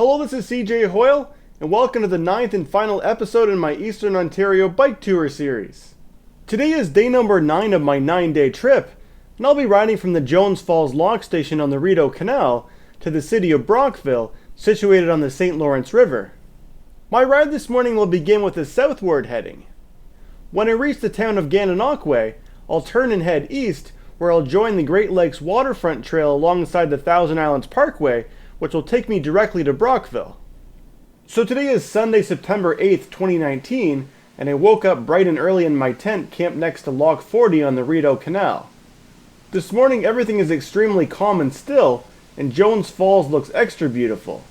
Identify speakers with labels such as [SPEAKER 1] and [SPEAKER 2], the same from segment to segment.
[SPEAKER 1] Hello, this is cjhoyle, and welcome to the 9th and final episode in my Eastern Ontario bike tour series. Today is day number 9 of my 9-day trip, and I'll be riding from the Jones Falls Lock Station on the Rideau Canal to the City of Brockville, situated on the St. Lawrence River. My ride this morning will begin with a southward heading. When I reach the town of Gananoque, I'll turn and head east, where I'll join the Great Lakes Waterfront trail alongside the Thousand Islands Parkway, which will take me directly to Brockville. So today is Sunday, September 8th, 2019, and I woke up bright and early in my tent camped next to Lock 40 on the Rideau Canal. This morning everything is extremely calm and still, and Jones Falls looks extra beautiful.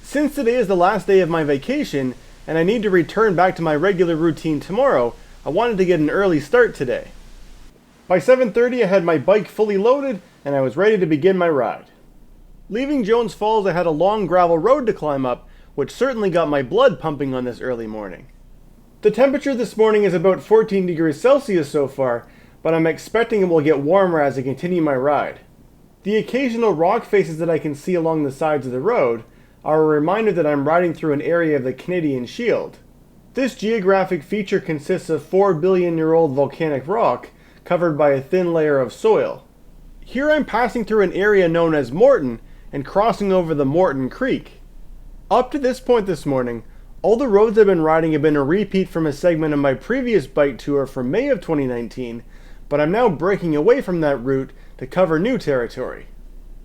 [SPEAKER 1] Since today is the last day of my vacation, and I need to return back to my regular routine tomorrow, I wanted to get an early start today. By 7:30 I had my bike fully loaded, and I was ready to begin my ride. Leaving Jones Falls, I had a long gravel road to climb up, which certainly got my blood pumping on this early morning. The temperature this morning is about 14 degrees Celsius so far, but I'm expecting it will get warmer as I continue my ride. The occasional rock faces that I can see along the sides of the road are a reminder that I'm riding through an area of the Canadian Shield. This geographic feature consists of 4-billion-year-old volcanic rock covered by a thin layer of soil. Here I'm passing through an area known as Morton and crossing over the Morton Creek. Up to this point this morning, all the roads I've been riding have been a repeat from a segment of my previous bike tour from May of 2019, but I'm now breaking away from that route to cover new territory.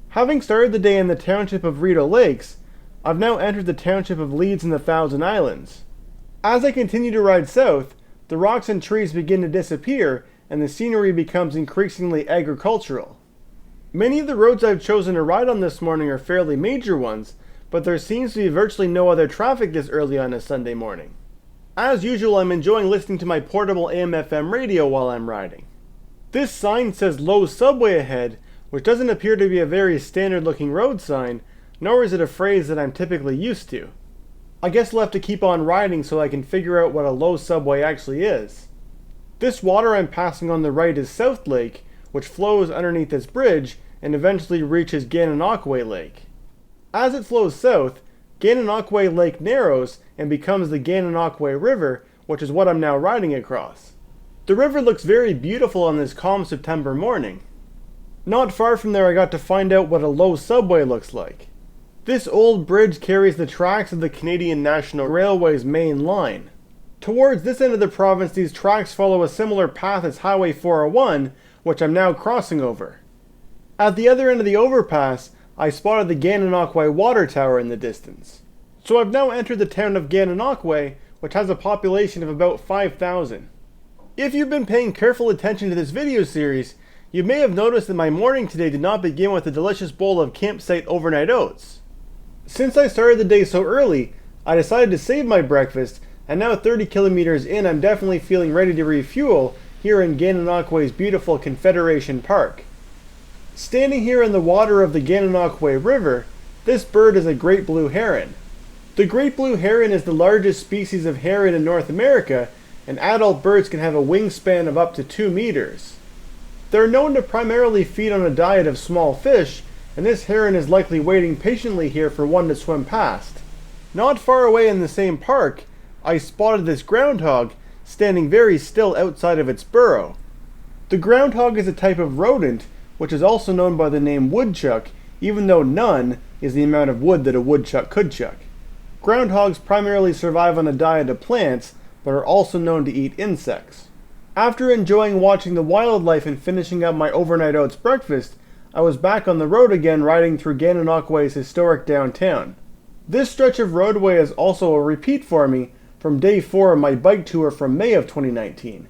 [SPEAKER 1] Having started the day in the township of Rideau Lakes, I've now entered the township of Leeds in the Thousand Islands. As I continue to ride south, the rocks and trees begin to disappear and the scenery becomes increasingly agricultural. Many of the roads I've chosen to ride on this morning are fairly major ones, but there seems to be virtually no other traffic this early on a Sunday morning. As usual, I'm enjoying listening to my portable AM/FM radio while I'm riding. This sign says Low Subway ahead, which doesn't appear to be a very standard looking road sign, nor is it a phrase that I'm typically used to. I guess I'll have to keep on riding so I can figure out what a low subway actually is. This water I'm passing on the right is South Lake, which flows underneath this bridge and eventually reaches Gananoque Lake. As it flows south, Gananoque Lake narrows and becomes the Gananoque River, which is what I'm now riding across. The river looks very beautiful on this calm September morning. Not far from there I got to find out what a low subway looks like. This old bridge carries the tracks of the Canadian National Railway's main line. Towards this end of the province, these tracks follow a similar path as Highway 401, which I'm now crossing over. At the other end of the overpass, I spotted the Gananoque water tower in the distance. So I've now entered the town of Gananoque, which has a population of about 5,000. If you've been paying careful attention to this video series, you may have noticed that my morning today did not begin with a delicious bowl of campsite overnight oats. Since I started the day so early, I decided to save my breakfast, and now 30 kilometers in I'm definitely feeling ready to refuel here in Gananoque's beautiful Confederation Park. Standing here in the water of the Gananoque River, this bird is a great blue heron. The great blue heron is the largest species of heron in North America, and adult birds can have a wingspan of up to 2 meters. They're known to primarily feed on a diet of small fish, and this heron is likely waiting patiently here for one to swim past. Not far away in the same park, I spotted this groundhog standing very still outside of its burrow. The groundhog is a type of rodent, which is also known by the name woodchuck, even though none is the amount of wood that a woodchuck could chuck. Groundhogs primarily survive on a diet of plants, but are also known to eat insects. After enjoying watching the wildlife and finishing up my overnight oats breakfast, I was back on the road again riding through Gananoque's historic downtown. This stretch of roadway is also a repeat for me from day 4 of my bike tour from May of 2019.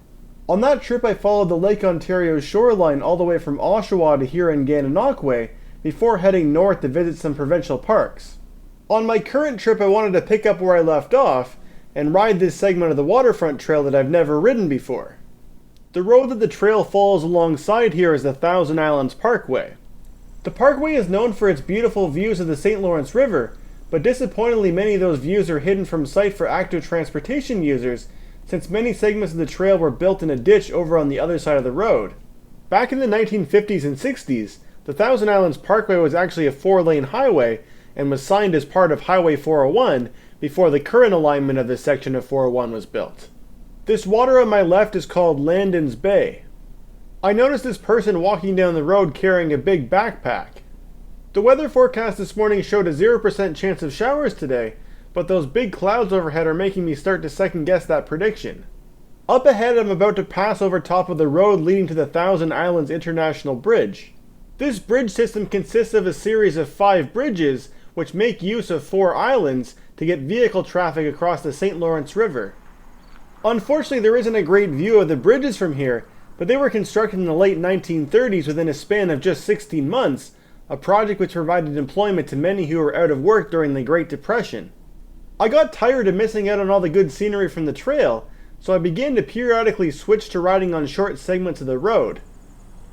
[SPEAKER 1] On that trip I followed the Lake Ontario shoreline all the way from Oshawa to here in Gananoque before heading north to visit some provincial parks. On my current trip I wanted to pick up where I left off and ride this segment of the waterfront trail that I've never ridden before. The road that the trail follows alongside here is the Thousand Islands Parkway. The parkway is known for its beautiful views of the St. Lawrence River, but disappointingly many of those views are hidden from sight for active transportation users, since many segments of the trail were built in a ditch over on the other side of the road. Back in the 1950s and 60s, the Thousand Islands Parkway was actually a 4-lane highway, and was signed as part of Highway 401 before the current alignment of this section of 401 was built. This water on my left is called Landon's Bay. I noticed this person walking down the road carrying a big backpack. The weather forecast this morning showed a 0% chance of showers today, but those big clouds overhead are making me start to second guess that prediction. Up ahead, I'm about to pass over top of the road leading to the Thousand Islands International Bridge. This bridge system consists of a series of 5 bridges which make use of 4 islands to get vehicle traffic across the St. Lawrence River. Unfortunately, there isn't a great view of the bridges from here, but they were constructed in the late 1930s within a span of just 16 months, a project which provided employment to many who were out of work during the Great Depression. I got tired of missing out on all the good scenery from the trail, so I began to periodically switch to riding on short segments of the road.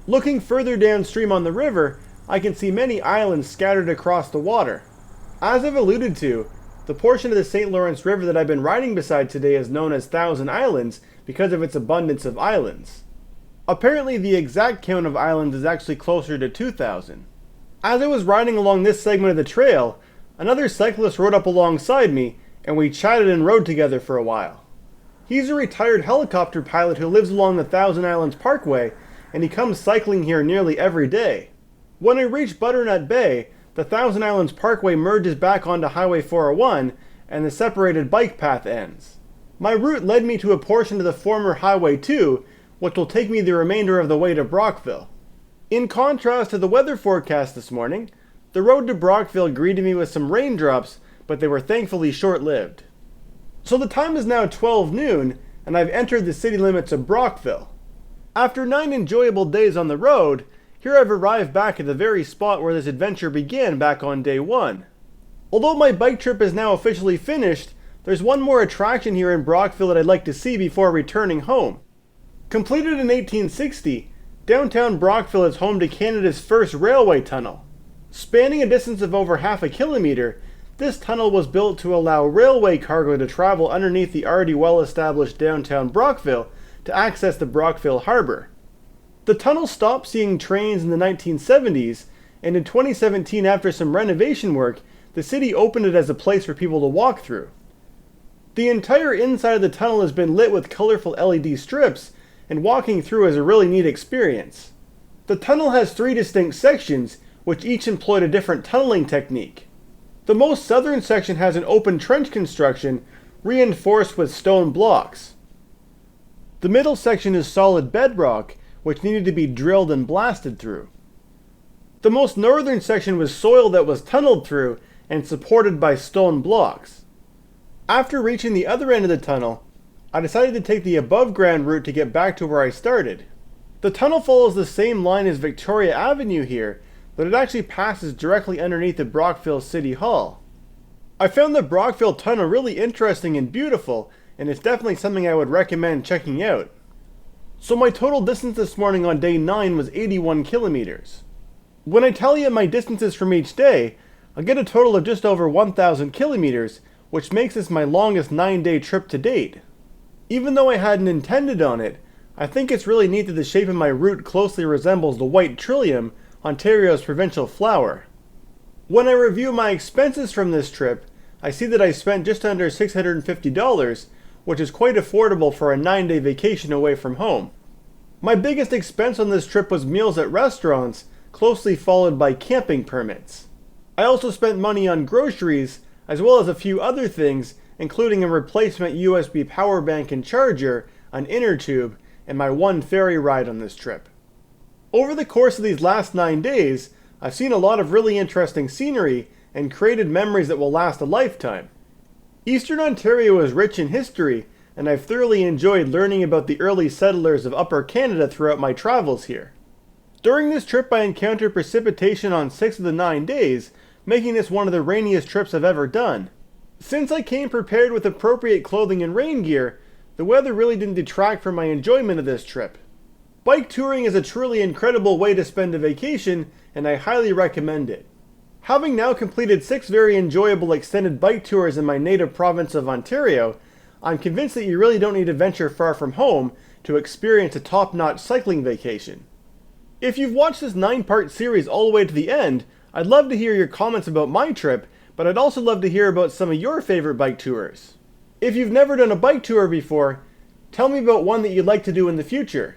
[SPEAKER 1] Looking further downstream on the river, I can see many islands scattered across the water. As I've alluded to, the portion of the St. Lawrence River that I've been riding beside today is known as Thousand Islands because of its abundance of islands. Apparently the exact count of islands is actually closer to 2,000. As I was riding along this segment of the trail, another cyclist rode up alongside me and we chatted and rode together for a while. He's a retired helicopter pilot who lives along the Thousand Islands Parkway, and he comes cycling here nearly every day. When I reach Butternut Bay, the Thousand Islands Parkway merges back onto Highway 401 and the separated bike path ends. My route led me to a portion of the former Highway 2, which will take me the remainder of the way to Brockville. In contrast to the weather forecast this morning, the road to Brockville greeted me with some raindrops, but they were thankfully short-lived. So the time is now 12 noon, and I've entered the city limits of Brockville. After 9 enjoyable days on the road, here I've arrived back at the very spot where this adventure began back on day 1. Although my bike trip is now officially finished, there's one more attraction here in Brockville that I'd like to see before returning home. Completed in 1860, downtown Brockville is home to Canada's first railway tunnel. Spanning a distance of over half a kilometer, this tunnel was built to allow railway cargo to travel underneath the already well-established downtown Brockville to access the Brockville Harbor. The tunnel stopped seeing trains in the 1970s, and in 2017, after some renovation work, the city opened it as a place for people to walk through. The entire inside of the tunnel has been lit with colorful LED strips, and walking through is a really neat experience. The tunnel has 3 distinct sections, which each employed a different tunneling technique. The most southern section has an open trench construction, reinforced with stone blocks. The middle section is solid bedrock, which needed to be drilled and blasted through. The most northern section was soil that was tunneled through and supported by stone blocks. After reaching the other end of the tunnel, I decided to take the above ground route to get back to where I started. The tunnel follows the same line as Victoria Avenue here, but it actually passes directly underneath the Brockville City Hall. I found the Brockville Tunnel really interesting and beautiful, and it's definitely something I would recommend checking out. So my total distance this morning on day 9 was 81 kilometers. When I tally up my distances from each day, I get a total of just over 1,000 kilometers, which makes this my longest 9-day trip to date. Even though I hadn't intended on it, I think it's really neat that the shape of my route closely resembles the white trillium, Ontario's provincial flower. When I review my expenses from this trip, I see that I spent just under $650, which is quite affordable for a 9-day vacation away from home. My biggest expense on this trip was meals at restaurants, closely followed by camping permits. I also spent money on groceries, as well as a few other things, including a replacement USB power bank and charger, an inner tube, and my one ferry ride on this trip. Over the course of these last 9 days, I've seen a lot of really interesting scenery and created memories that will last a lifetime. Eastern Ontario is rich in history, and I've thoroughly enjoyed learning about the early settlers of Upper Canada throughout my travels here. During this trip I encountered precipitation on 6 of the 9 days, making this one of the rainiest trips I've ever done. Since I came prepared with appropriate clothing and rain gear, the weather really didn't detract from my enjoyment of this trip. Bike touring is a truly incredible way to spend a vacation, and I highly recommend it. Having now completed 6 very enjoyable extended bike tours in my native province of Ontario, I'm convinced that you really don't need to venture far from home to experience a top-notch cycling vacation. If you've watched this 9-part series all the way to the end, I'd love to hear your comments about my trip, but I'd also love to hear about some of your favorite bike tours. If you've never done a bike tour before, tell me about one that you'd like to do in the future.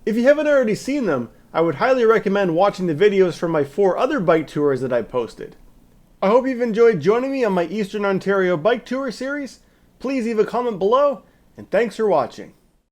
[SPEAKER 1] If you haven't already seen them, I would highly recommend watching the videos from my 4 other bike tours that I've posted. I hope you've enjoyed joining me on my Eastern Ontario bike tour series. Please leave a comment below, and thanks for watching.